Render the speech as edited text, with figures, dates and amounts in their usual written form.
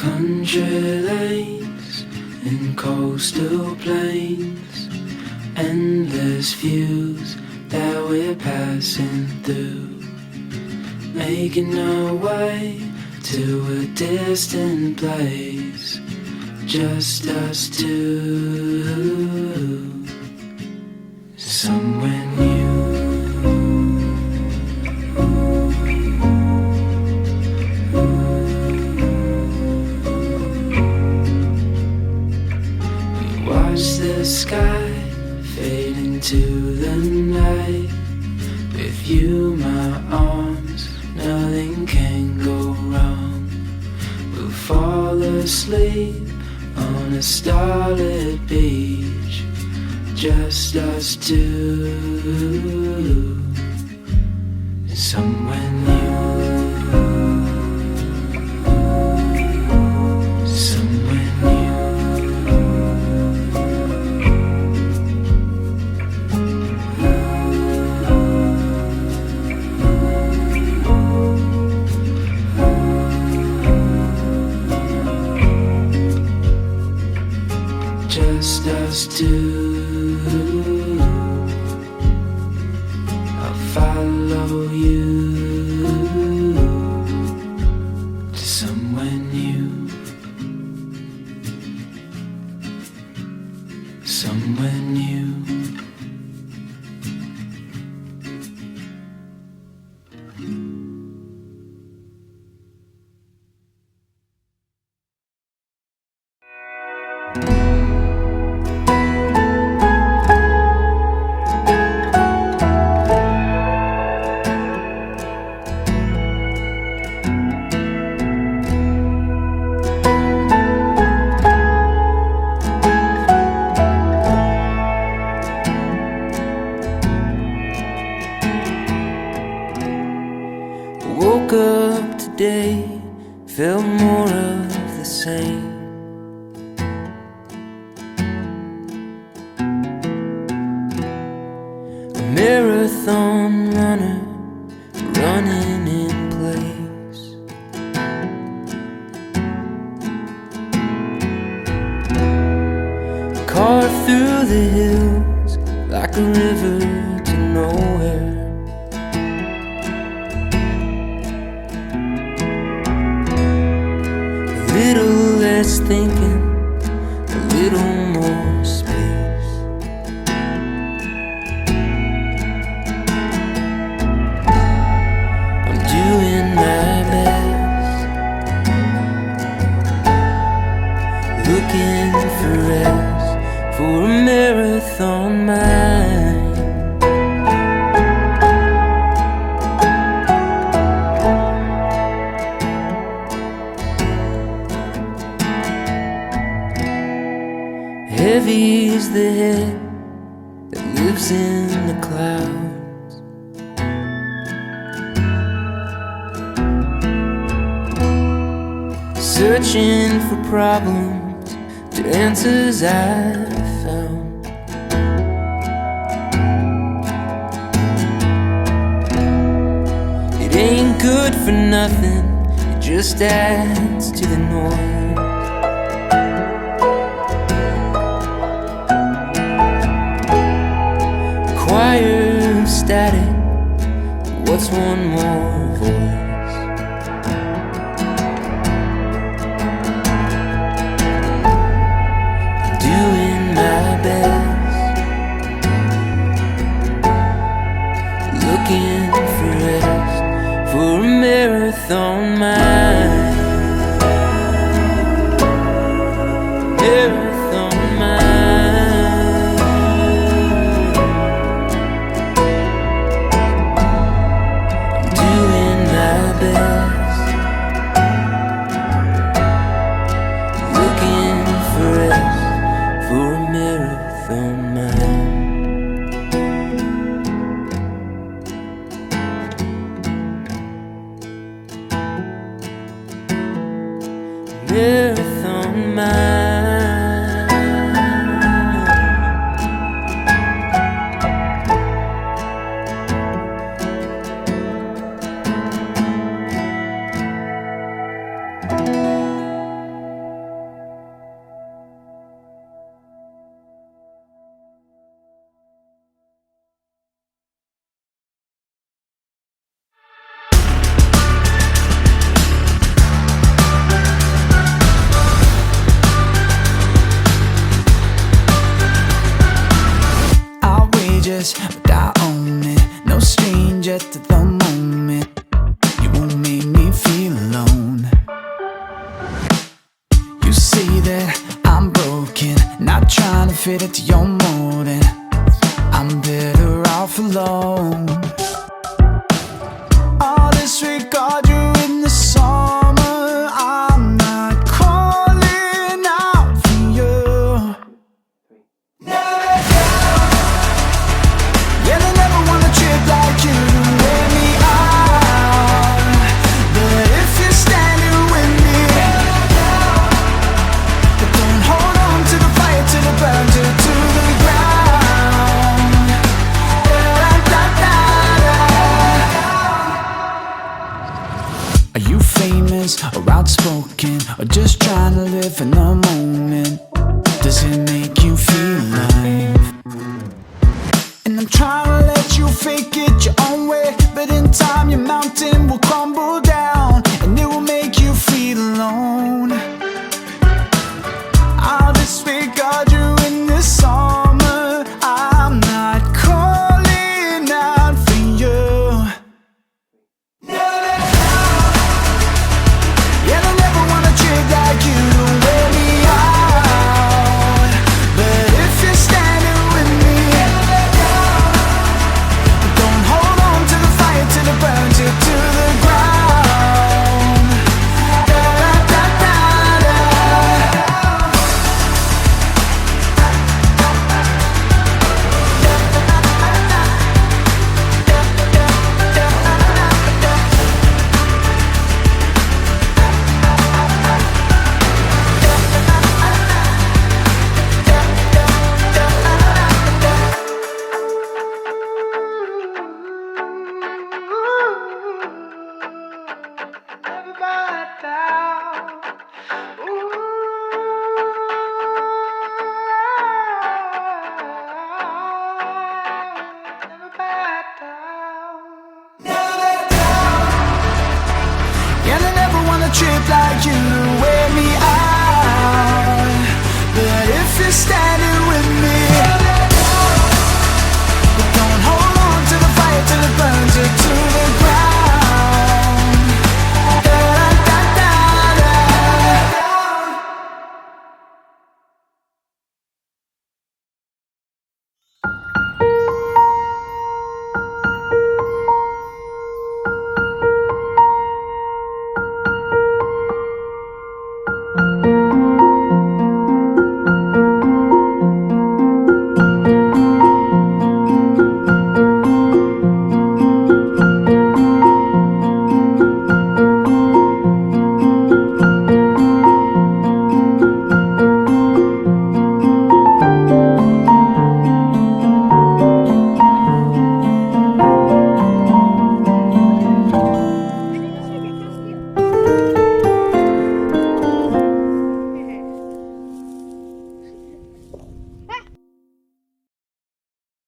Country lanes and coastal plains, endless views that we're passing through, making our way to a distant place, just us two, somewhere new. Watch the sky fade into the night. With you, my arms, nothing can go wrong. We'll fall asleep on a starlit beach, just us two, somewhere new. Just us two, I'll follow you to somewhere new, somewhere new. Woke up today, felt more of the same. A marathon runner, running in place. Carved through the hills like a river to nowhere. A little less thinking, a little more space. I'm doing my best, looking for rest, for a marathon mind. Heavy is the head that lives in the clouds. Searching for problems to answers I've found. It ain't good for nothing, it just adds to the noise. Choir of static, what's one more voice? Doing my best, looking for rest, for a marathon mind. Marathon mind. Doing my fit into your mold, and I'm better off alone. I'll disregard you in the summer. I'm not calling out for you. Yeah, they never wanna trip like you to wear me out. But if you're standing with me, but don't hold on to the fire till it burns you to the ground. Are you famous or outspoken, or just trying to live in the moment? Does it